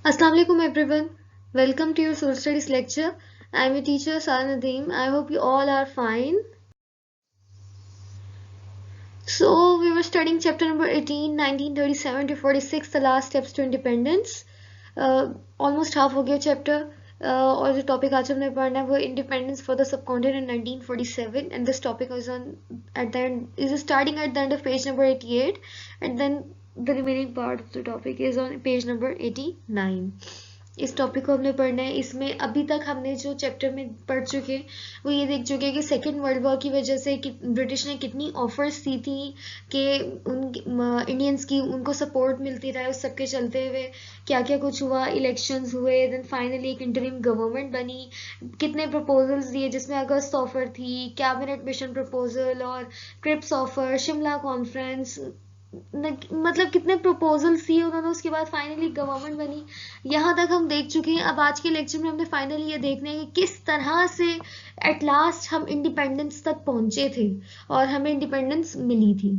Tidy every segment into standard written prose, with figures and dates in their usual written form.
Assalamu alaikum everyone. Welcome to your social studies lecture. I am your teacher Sara Nadeem. I hope you all are fine. So we were studying chapter number 18, 1937 to 46, the last steps to independence. Almost half हो गया chapter. और जो topic आज हमने पढ़ना है वो independence for the subcontinent in 1947, and this topic is on at the end is starting at the end of page number 88, and then the remaining part of the topic is on page number 89. इस topic को हमने पढ़ना है। इसमें अभी तक हमने जो चैप्टर में पढ़ चुके वो ये देख चुके कि सेकेंड वर्ल्ड वॉर की वजह से कि ब्रिटिश ने कितनी ऑफर्स दी थी कि उन इंडियंस की उनको सपोर्ट मिलती रहे, उस सबके चलते हुए क्या क्या कुछ हुआ, इलेक्शंस हुए, देन फाइनली एक इंटरिम गवर्नमेंट बनी, कितने प्रपोजल्स दिए जिसमें अगस्त ऑफर थी, कैबिनेट मिशन प्रपोजल और क्रिप्स ऑफर, शिमला कॉन्फ्रेंस, मतलब कितने प्रपोजल्स दिए उन्होंने, उसके बाद फाइनली गवर्नमेंट बनी। यहाँ तक हम देख चुके हैं। अब आज के लेक्चर में हमने फाइनली ये देखना है कि किस तरह से एट लास्ट हम इंडिपेंडेंस तक पहुंचे थे और हमें इंडिपेंडेंस मिली थी।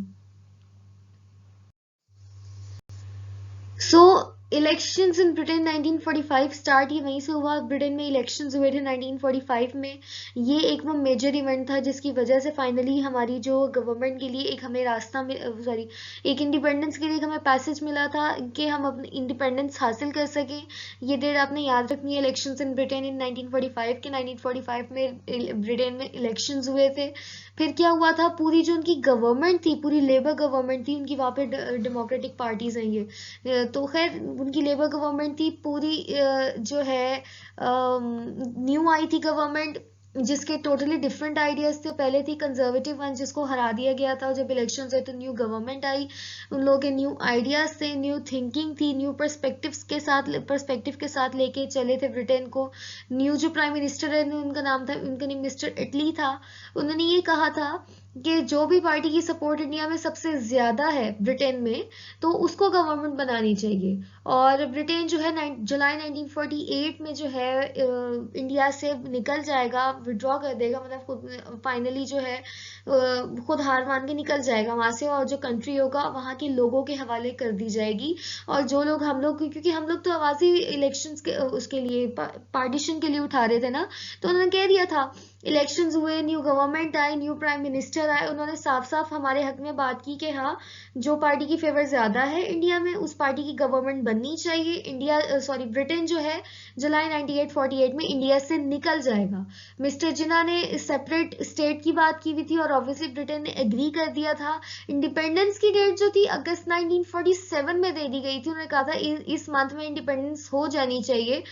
सो इलेक्शंस इन ब्रिटेन 1945 स्टार्ट ही वहीं से हुआ। ब्रिटेन में इलेक्शंस हुए थे 1945 में। ये एक वो मेजर इवेंट था जिसकी वजह से फाइनली हमारी जो गवर्नमेंट के लिए एक हमें रास्ता सॉरी एक इंडिपेंडेंस के लिए हमें पैसेज मिला था कि हम अपनी इंडिपेंडेंस हासिल कर सकें। ये डेट आपने याद रखनी है, इलेक्शंस इन ब्रिटेन इन 1945 के। 1945 में ब्रिटेन में इलेक्शंस हुए थे। फिर क्या हुआ था, पूरी जो उनकी गवर्नमेंट थी, पूरी लेबर गवर्नमेंट थी उनकी, वहाँ पे डेमोक्रेटिक पार्टीज हैं ये, तो खैर उनकी लेबर गवर्नमेंट थी पूरी, जो है न्यू आई थी गवर्नमेंट जिसके टोटली डिफरेंट आइडियाज थे। पहले थी कंजर्वेटिव वन जिसको हरा दिया गया था। जब इलेक्शन हुए तो न्यू गवर्नमेंट आई, उन लोगों के न्यू आइडियाज थे, न्यू थिंकिंग थी, न्यू पर्सपेक्टिव के साथ लेके चले थे ब्रिटेन को। न्यू जो प्राइम मिनिस्टर है उनका नाम था, उनका नेम मिस्टर इटली था। उन्होंने ये कहा था कि जो भी पार्टी की सपोर्ट इंडिया में सबसे ज्यादा है ब्रिटेन में, तो उसको गवर्नमेंट बनानी चाहिए। और ब्रिटेन जो है जुलाई 1948 में जो है इंडिया से निकल जाएगा, विड्रॉ कर देगा, मतलब खुद फाइनली जो है खुद हार मान के निकल जाएगा वहां से, और जो कंट्री होगा वहां के लोगों के हवाले कर दी जाएगी। और जो लोग हम लोग, क्योंकि हम लोग तो आवाज ही इलेक्शंस के उसके लिए पार्टीशन के लिए उठा रहे थे ना, तो उन्होंने कह दिया था इलेक्शंस हुए, न्यू गवर्नमेंट आई, न्यू प्राइम मिनिस्टर आए, उन्होंने साफ साफ हमारे हक में बात की कि हाँ जो पार्टी की फेवर ज्यादा है इंडिया में उस पार्टी की गवर्नमेंट बननी चाहिए। इंडिया सॉरी ब्रिटेन जो है जुलाई 1948 में इंडिया से निकल जाएगा। मिस्टर जिना ने सेपरेट स्टेट की बात की हुई थी और ऑब्वियसली ब्रिटेन ने एग्री कर दिया था। इंडिपेंडेंस की डेट जो थी अगस्त 1947 में दे दी गई थी। उन्होंने कहा था इस मंथ में इंडिपेंडेंस हो जानी चाहिए,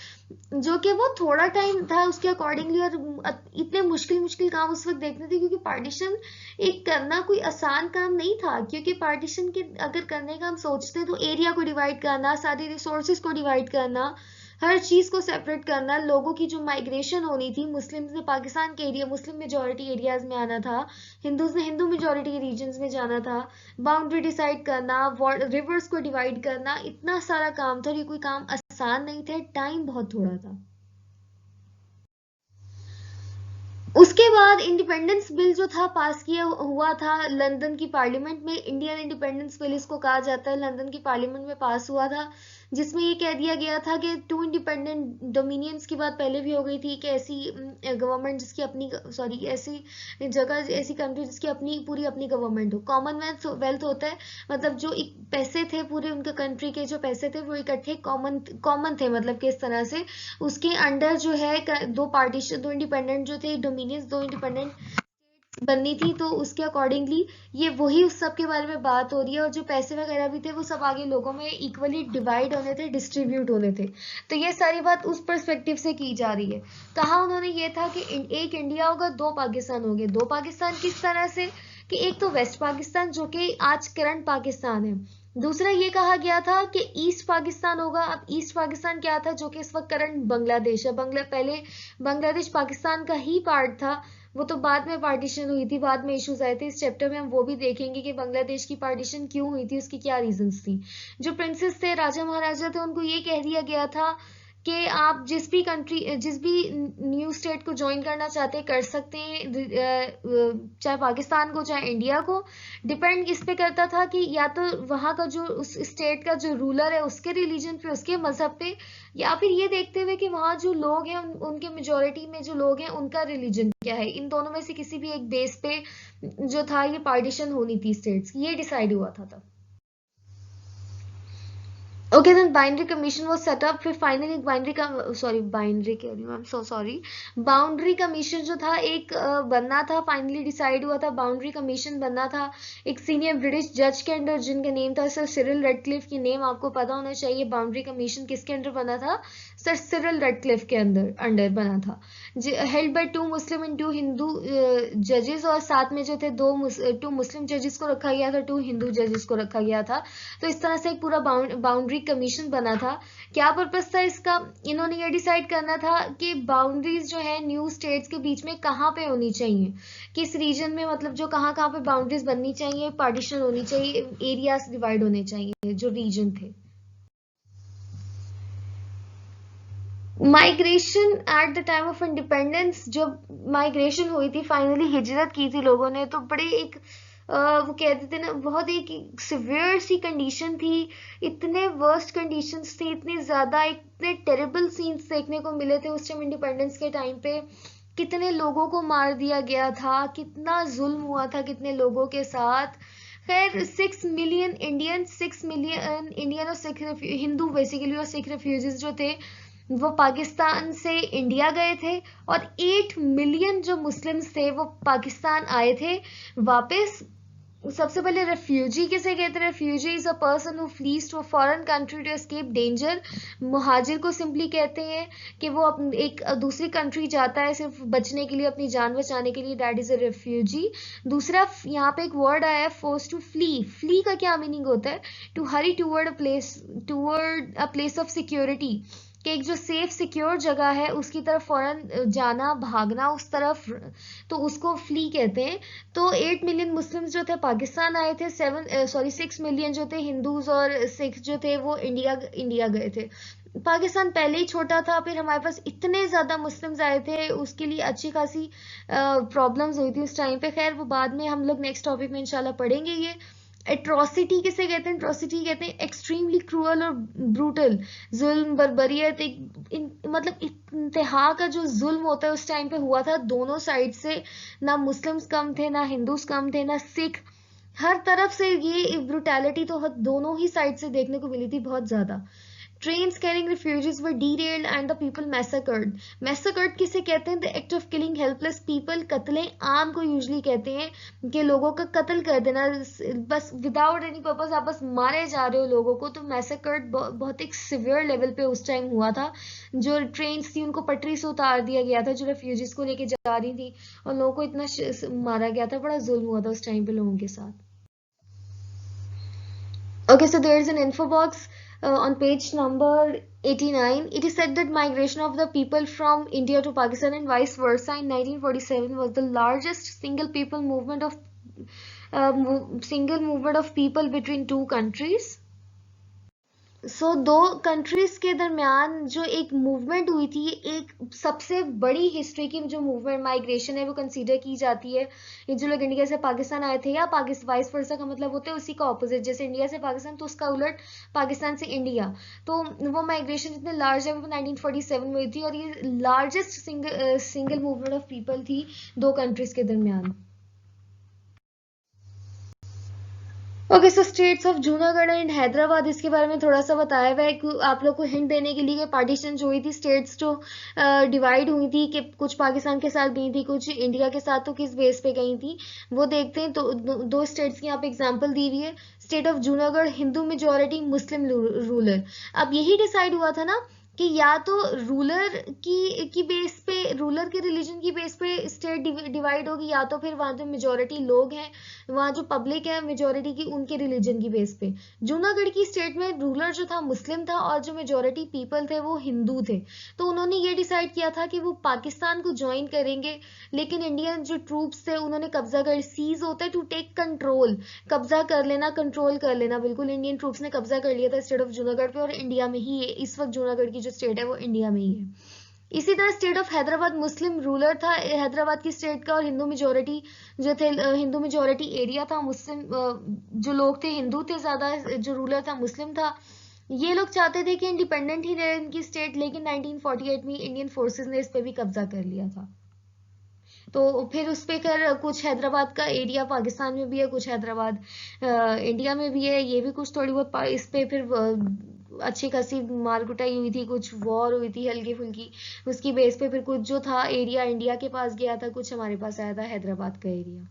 जो कि वो थोड़ा टाइम था उसके अकॉर्डिंगली। और इतने मुश्किल मुश्किल काम उस वक्त देखने थे, क्योंकि पार्टीशन एक करना कोई आसान काम नहीं था। क्योंकि पार्टीशन के अगर करने का हम सोचते तो एरिया को डिवाइड करना, सारे रिसोर्सेज को डिवाइड करना, हर चीज को सेपरेट करना, लोगों की जो माइग्रेशन होनी थी, मुस्लिम्स ने पाकिस्तान के एरिया मुस्लिम मेजोरिटी एरियाज में आना था, हिंदूज ने हिंदू मेजोरिटी रीजन्स में जाना था, बाउंड्री डिसाइड करना, रिवर्स को डिवाइड करना, इतना सारा काम था। और ये कोई काम आसान नहीं थे, टाइम बहुत थोड़ा था। उसके बाद इंडिपेंडेंस बिल जो था पास किया हुआ था लंदन की पार्लियामेंट में। इंडियन इंडिपेंडेंस बिल इसको कहा जाता है, लंदन की पार्लियामेंट में पास हुआ था, जिसमें ये कह दिया गया था कि टू इंडिपेंडेंट डोमिनियंस की बात पहले भी हो गई थी कि ऐसी गवर्नमेंट जिसकी अपनी सॉरी ऐसी जगह ऐसी कंट्री जिसकी अपनी पूरी अपनी गवर्नमेंट हो। कॉमनवेल्थ वेल्थ होता है, मतलब जो एक पैसे थे पूरे उनके कंट्री के, जो पैसे थे वो इकट्ठे कॉमन कॉमन थे, मतलब किस तरह से उसके अंडर जो है दो पार्टीशन, दो इंडिपेंडेंट जो थे डोमिनियंस, दो इंडिपेंडेंट बननी थी। तो उसके अकॉर्डिंगली ये वही उस सब के बारे में बात हो रही है। और जो पैसे वगैरह भी थे वो सब आगे लोगों में इक्वली डिवाइड होने थे, डिस्ट्रीब्यूट होने थे। तो ये सारी बात उस पर्सपेक्टिव से की जा रही है। कहा उन्होंने ये था कि एक इंडिया होगा, दो पाकिस्तान होंगे। दो पाकिस्तान किस तरह से, कि एक तो वेस्ट पाकिस्तान जो कि आज करंट पाकिस्तान है, दूसरा ये कहा गया था कि ईस्ट पाकिस्तान होगा। अब ईस्ट पाकिस्तान क्या था, जो कि इस वक्त करंट बांग्लादेश है। पहले बांग्लादेश पाकिस्तान का ही पार्ट था, वो तो बाद में पार्टीशन हुई थी, बाद में इश्यूज आए थे। इस चैप्टर में हम वो भी देखेंगे कि बांग्लादेश की पार्टीशन क्यों हुई थी, उसकी क्या रीजंस थी। जो प्रिंसेस थे, राजा महाराजा थे, उनको ये कह दिया गया था कि आप जिस भी न्यू स्टेट को ज्वाइन करना चाहते हैं कर सकते हैं, चाहे पाकिस्तान को चाहे इंडिया को। डिपेंड इस पे करता था कि या तो वहाँ का जो उस स्टेट का जो रूलर है उसके रिलीजन पे, उसके मजहब पे, या फिर ये देखते हुए कि वहाँ जो लोग हैं उनके मेजोरिटी में जो लोग हैं उनका रिलीजन क्या है। इन दोनों में से किसी भी एक बेस पे जो था ये पार्टीशन होनी थी स्टेट्स की, ये डिसाइड हुआ था तब। Okay, then binary commission was set up. फिर फाइनली बाइनरी कह रही हूँ, I am so sorry. Boundary commission जो था एक बनना था, फाइनली डिसाइड हुआ था बाउंड्री कमीशन बनना था एक सीनियर ब्रिटिश जज के अंडर, जिनका नेम था सर सिरिल रेडक्लिफ। की नेम आपको पता होना चाहिए। बाउंड्री कमीशन किसके अंडर बना था? सर सिरिल रेडक्लिफ के अंडर बना था। Held by 2 Muslim and 2 Hindu जजेस, और साथ में जो थे 2 मुस्लिम जजेस को रखा गया था, 2 हिंदू जजेस को रखा गया था। तो इस तरह से एक पूरा बाउंड्री कमीशन बना था। क्या पर्पस था इसका? इन्होंने ये डिसाइड करना था कि बाउंड्रीज जो है न्यू स्टेट्स के बीच में कहाँ पे होनी चाहिए, किस रीजन में, मतलब जो कहाँ कहाँ पे बाउंड्रीज बननी चाहिए, पार्टीशन होनी चाहिए, एरियाज डिवाइड होने चाहिए जो रीजन थे। Migration at the time of independence, जब माइग्रेशन हुई थी, फाइनली हिजरत की थी लोगों ने, तो बड़े एक वो कहते थे ना, बहुत एक सिवियर सी कंडीशन थी। इतने वर्स्ट कंडीशंस थी, इतनी ज्यादा, इतने टेरिबल सीन्स देखने को मिले थे उस टाइम इंडिपेंडेंस के टाइम पे। कितने लोगों को मार दिया गया था, कितना जुल्म हुआ था कितने लोगों के साथ। खैर 6 मिलियन इंडियन, 6 मिलियन इंडियन और सिख हिंदू बेसिकली, और सिख रेफ्यूजीज जो थे वो पाकिस्तान से इंडिया गए थे, और 8 मिलियन जो मुस्लिम्स थे वो पाकिस्तान आए थे वापस। सबसे पहले रेफ्यूजी किसे कहते हैं? Refugee is a person who flees to a foreign country to escape danger. मुहाजिर को सिंपली कहते हैं कि वो एक दूसरी कंट्री जाता है सिर्फ बचने के लिए, अपनी जान बचाने के लिए, दैट इज अ रेफ्यूजी। दूसरा यहाँ पे एक वर्ड आया है फोर्स टू फ्ली। फ्ली का क्या मीनिंग होता है? To hurry toward a place of security, कि एक जो सेफ सिक्योर जगह है उसकी तरफ फौरन जाना, भागना उस तरफ, तो उसको फ्ली कहते हैं। तो 8 मिलियन मुस्लिम्स जो थे पाकिस्तान आए थे, 6 मिलियन जो थे हिंदूज और सिख जो थे वो इंडिया गए थे। पाकिस्तान पहले ही छोटा था, फिर हमारे पास इतने ज्यादा मुस्लिम्स आए थे, उसके लिए अच्छी खासी प्रॉब्लम्स हुई थी उस टाइम पे। खैर वो बाद में हम लोग नेक्स्ट टॉपिक में इंशाल्लाह पढ़ेंगे ये। एट्रोसिटी किसे कहते हैं? एट्रोसिटी कहते हैं एक्सट्रीमली क्रूअल और ब्रूटल, जुल्म, बर्बरियत, मतलब इंतहा का जो जुल्म होता है उस टाइम पे हुआ था दोनों साइड से। ना मुस्लिम्स कम थे, ना हिंदूज कम थे, ना सिख, हर तरफ से ये ब्रुटैलिटी तो दोनों ही साइड से देखने को मिली थी बहुत ज्यादा। Trains carrying refugees were derailed and the people massacred. Massacred किसे कहते हैं? The act of killing helpless people. कत्ले आम को यूजली कहते हैं कि लोगों का कत्ल कर देना, बस विदाउट एनी पर्पस आप बस मारे जा रहे हो लोगों को। तो मैसेकर्ड बहुत एक सिवियर लेवल पे उस टाइम हुआ था। जो ट्रेन्स थी उनको पटरी से उतार दिया गया था, जो रेफ्यूजीज को लेके जा रही थी, और लोगों को इतना मारा गया था, बड़ा जुल्म हुआ था उस टाइम पे लोगों के साथ। Okay, so there is an info box on page number 89. It is said that migration of the people from India to Pakistan and vice versa in 1947 was the largest single movement of people between two countries. दो countries के दरमियान जो एक movement हुई थी, एक सबसे बड़ी हिस्ट्री की जो मूवमेंट माइग्रेशन है वो कंसीडर की जाती है। ये जो लोग इंडिया से पाकिस्तान आए थे, या पाकिस्तान वाइस वर्सा का मतलब होता है उसी का ऑपोजिट, जैसे इंडिया से पाकिस्तान तो उसका उलट पाकिस्तान से इंडिया। तो वो माइग्रेशन जितने लार्ज है वो 1947 में हुई थी, और ये largest single movement of people थी दो कंट्रीज के दरमियान। Okay, so states of Junagadh and Hyderabad, इसके बारे में थोड़ा सा बताया हुआ है आप लोग को हिंट देने के लिए। पार्टीशन जो हुई थी, स्टेट्स जो डिवाइड हुई थी, कि कुछ पाकिस्तान के साथ गई थी, कुछ इंडिया के साथ, तो किस बेस पे गई थी वो देखते हैं। तो दो स्टेट्स की यहाँ पे एग्जांपल दी हुई है। State of Junagadh, Hindu majority, Muslim ruler. अब यही डिसाइड हुआ था ना कि या तो रूलर की बेस पे, रूलर के रिलीजन की बेस पे स्टेट डिवाइड होगी, या तो फिर वहां जो मेजोरिटी लोग हैं, वहां जो पब्लिक है मेजोरिटी की, उनके रिलीजन की बेस पे। जूनागढ़ की स्टेट में रूलर जो था मुस्लिम था, और जो मेजोरिटी पीपल थे वो हिंदू थे। तो उन्होंने ये डिसाइड किया था कि वो पाकिस्तान को ज्वाइन करेंगे, लेकिन इंडियन जो ट्रूप्स थे उन्होंने कब्जा कर, सीज होता है टू टेक कंट्रोल, कब्जा कर लेना, कंट्रोल कर लेना, बिल्कुल इंडियन ट्रूप्स ने कब्जा कर लिया था स्टेट ऑफ जूनागढ़ पे। और इंडिया में ही इस वक्त जूनागढ़ की जो स्टेट है वो इंडिया में ही है। इसी तरह state of Hyderabad Muslim ruler था हैदराबाद की स्टेट का, और हिंदू मेजोरिटी जो थे, हिंदू मेजोरिटी एरिया था, मुस्लिम जो लोग थे हिंदू थे ज्यादा, जो रूलर था मुस्लिम था। ये लोग चाहते थे कि इंडिपेंडेंट ही रहे इनकी स्टेट, लेकिन 1948 में इंडियन फोर्सेस ने इस पे भी कब्जा कर लिया था। तो फिर उस पे कर कुछ हैदराबाद का एरिया पाकिस्तान में भी है, कुछ हैदराबाद इंडिया में भी है, ये भी कुछ थोड़ी बहुत इस पे फिर अच्छी खासी मार कुटाई हुई थी, कुछ वॉर हुई थी हल्की फुल्की, उसकी बेस पे फिर कुछ जो था एरिया इंडिया के पास गया था, कुछ हमारे पास आया था हैदराबाद का area.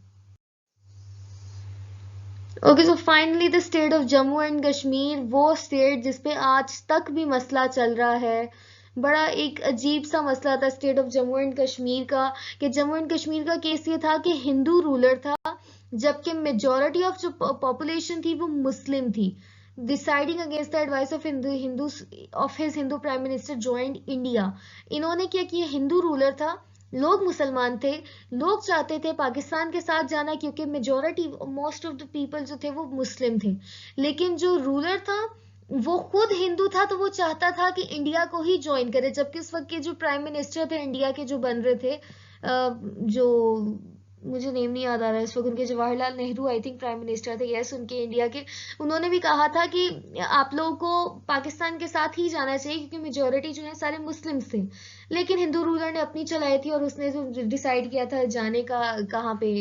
Okay, so finally the state of Jammu and Kashmir, वो स्टेट जिसपे आज तक भी मसला चल रहा है। बड़ा एक अजीब सा मसला था state of Jammu and Kashmir का, कि जम्मू एंड कश्मीर का केस ये था कि हिंदू रूलर था, जबकि मेजोरिटी ऑफ जो पॉपुलेशन थी वो मुस्लिम थी। Deciding against the advice of Hindu of his Hindu prime minister joint India. इन्होंने क्या किया, हिंदू रूलर था, लोग मुसलमान थे, लोग चाहते थे पाकिस्तान के साथ जाना क्योंकि majority most of the people जो थे वो मुस्लिम थे, लेकिन जो रूलर था वो खुद हिंदू था, तो वो चाहता था कि इंडिया को ही ज्वाइन करे, जबकि उस वक्त के जो प्राइम मिनिस्टर थे इंडिया के जो बन रहे थे, जो मुझे नेम नहीं याद आ रहा है इस वक्त, उनके Jawaharlal Nehru I think prime minister थे, यस उनके इंडिया के। उन्होंने भी कहा था कि आप लोगों को पाकिस्तान के साथ ही जाना चाहिए क्योंकि मेजोरिटी जो है सारे मुस्लिम्स थे, लेकिन हिंदू रूलर ने अपनी चलाई थी और उसने डिसाइड किया था जाने का कहाँ पे,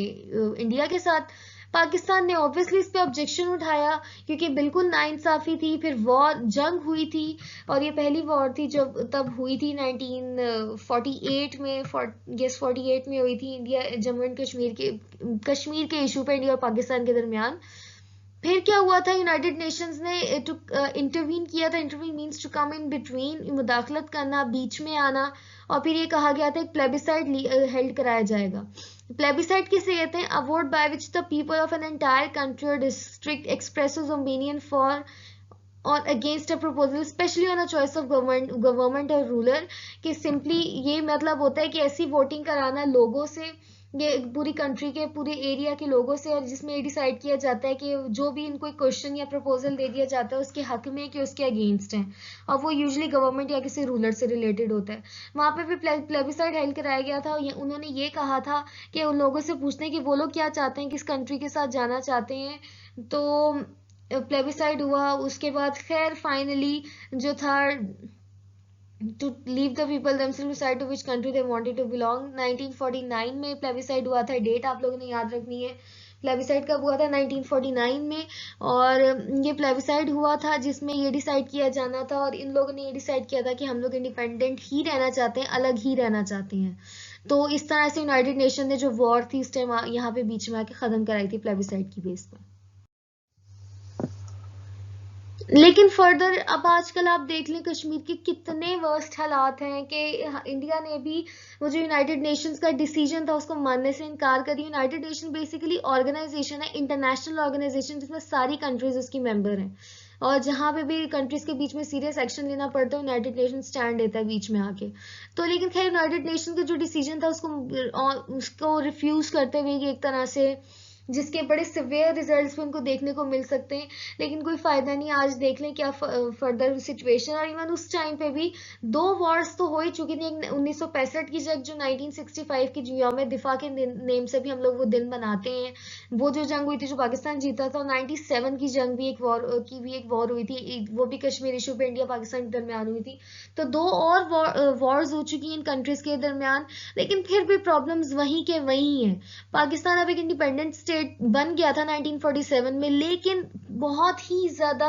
इंडिया के साथ। पाकिस्तान ने ऑब्वियसली इस पे ऑब्जेक्शन उठाया क्योंकि बिल्कुल नाइंसाफी थी, फिर वॉर जंग हुई थी, और ये पहली वॉर थी जब तब हुई थी 1948 में, 48 में हुई थी, इंडिया जम्मू एंड कश्मीर के इशू पे इंडिया और पाकिस्तान के दरमियान। फिर क्या हुआ था, यूनाइटेड नेशंस ने इंटरवीन किया था, intervene means to come in between, मुदाखलत करना, बीच में आना, और फिर ये कहा गया था एक प्लेबिसाइड हेल्ड कराया जाएगा। प्लेबिसाइड किसे कहते हैं, a vote by which the people of an entire country और डिस्ट्रिक्ट एक्सप्रेसेस ओपिनियन फॉर और against a proposal specially on a choice of government और रूलर। कि सिंपली ये मतलब होता है कि ऐसी वोटिंग कराना लोगों से, ये पूरी कंट्री के पूरे एरिया के लोगों से, और जिसमें ये डिसाइड किया जाता है कि जो भी इनको क्वेश्चन या प्रपोजल दे दिया जाता है उसके हक में कि उसके अगेंस्ट है, और वो यूजुअली गवर्नमेंट या किसी रूलर से रिलेटेड होता है। वहां पे भी प्लेबिसाइड हेल्ड कराया गया था, उन्होंने ये कहा था कि उन लोगों से पूछते हैं कि वो लोग क्या चाहते हैं, किस कंट्री के साथ जाना चाहते हैं। तो प्लेबिसाइड हुआ, उसके बाद खैर फाइनली जो था to leave the people themselves decide to which country they wanted to belong। 1949 में प्लेबिसाइड हुआ था, डेट आप लोगों ने याद रखनी है, प्लेबिसाइड कब हुआ था, 1949 में। और ये प्लेबिसाइड हुआ था जिसमें ये डिसाइड किया जाना था, और इन लोगों ने ये डिसाइड किया था कि हम लोग इंडिपेंडेंट ही रहना चाहते हैं, अलग ही रहना चाहते हैं। तो इस तरह से यूनाइटेड नेशन ने जो वॉर थी इस टाइम यहाँ पे बीच में आके खत्म कराई थी प्लेबिसाइड की बेस पर। लेकिन फर्दर अब आजकल आप देख लें कश्मीर के कितने वर्स्ट हालात हैं कि इंडिया ने भी वो जो यूनाइटेड नेशंस का डिसीजन था उसको मानने से इनकार कर दिया। यूनाइटेड नेशन बेसिकली ऑर्गेनाइजेशन है, इंटरनेशनल ऑर्गेनाइजेशन, जिसमें सारी कंट्रीज उसकी मेंबर हैं, और जहां पे भी कंट्रीज के बीच में सीरियस एक्शन लेना पड़ता है यूनाइटेड नेशन स्टैंड लेता है बीच में आके। तो लेकिन खैर यूनाइटेड नेशन का जो डिसीजन था उसको रिफ्यूज करते हुए एक तरह से, जिसके बड़े सिवियर रिजल्ट्स भी उनको देखने को मिल सकते हैं, लेकिन कोई फायदा नहीं। आज देख लें क्या फर्दर सिचुएशन, और इवन उस टाइम पे भी 2 वॉर्स तो हो ही चुकी थी। एक 1965 की जंग जो 1965 की यौम दिफा के नेम से भी हम लोग वो दिन मनाते हैं, वो जो जंग हुई थी जो पाकिस्तान जीता था। 97 की जंग भी एक वॉर हुई थी, वो भी कश्मीर इशू पे इंडिया पाकिस्तान के दरमियान हुई थी। तो 2 और वॉर्स हो चुकी हैं इन कंट्रीज के दरमियान, लेकिन फिर भी प्रॉब्लम्स वहीं के वहीं हैं। पाकिस्तान अब एक इंडिपेंडेंट स्टेट बन गया था 1947 में, लेकिन बहुत ही ज्यादा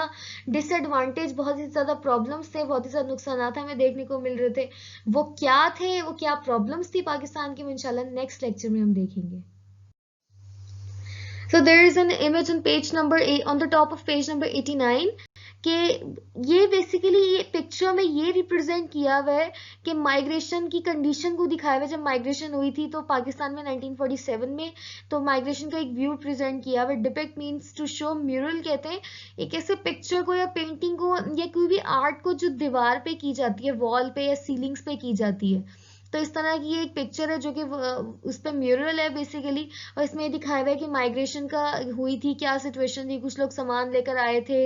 डिसएडवांटेज, बहुत ही ज्यादा प्रॉब्लम्स थे, बहुत ही ज्यादा नुकसान हमें देखने को मिल रहे थे। वो क्या थे, वो क्या प्रॉब्लम्स थी पाकिस्तान की, इंशाल्लाह नेक्स्ट लेक्चर में हम देखेंगे। So there is an image on page number 8, on the top of page number 89, कि ये बेसिकली ये पिक्चर में ये रिप्रेजेंट किया हुआ है कि माइग्रेशन की कंडीशन को दिखाया हुआ है। जब माइग्रेशन हुई थी तो पाकिस्तान में 1947 में, तो माइग्रेशन का एक व्यू प्रेजेंट किया हुआ है। Depict means to show, mural कहते हैं एक ऐसे पिक्चर को या पेंटिंग को या कोई भी आर्ट को जो दीवार पे की जाती है, वॉल पे या सीलिंग्स पे की जाती है। तो इस तरह की ये एक पिक्चर है जो कि उस पर म्यूरल है बेसिकली, और इसमें ये दिखाया हुआ है कि माइग्रेशन का हुई थी, क्या सिचुएशन थी। कुछ लोग सामान लेकर आए थे,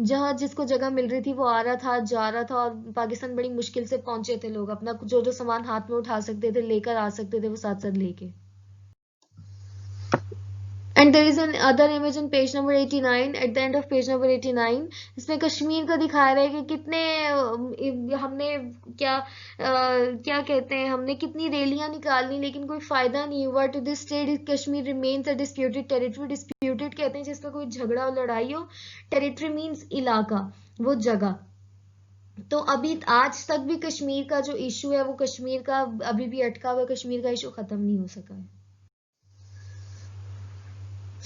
जहाँ जिसको जगह मिल रही थी वो आ रहा था, जा रहा था, और पाकिस्तान बड़ी मुश्किल से पहुंचे थे लोग, अपना जो जो सामान हाथ में उठा सकते थे, लेकर आ सकते थे, वो साथ साथ लेके। And there is an other image on page number 89, at the end of page number 89, इसमें कश्मीर का दिखाया हुआ है कि कितने हमने क्या कहते हैं, हमने कितनी रैलियां निकाली लेकिन कोई फायदा नहीं हुआ। To this state Kashmir remains a disputed territory. Disputed कहते हैं जिसमें कोई झगड़ा और लड़ाई हो, टेरिटरी मीन्स इलाका, वो जगह। तो अभी आज तक भी कश्मीर का जो इशू है वो कश्मीर का अभी भी अटका हुआ है, कश्मीर का इशू खत्म नहीं हो सका है।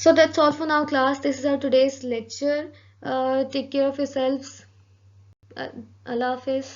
So that's all for now, class. This is our today's lecture. Take care of yourselves. Allah Hafiz.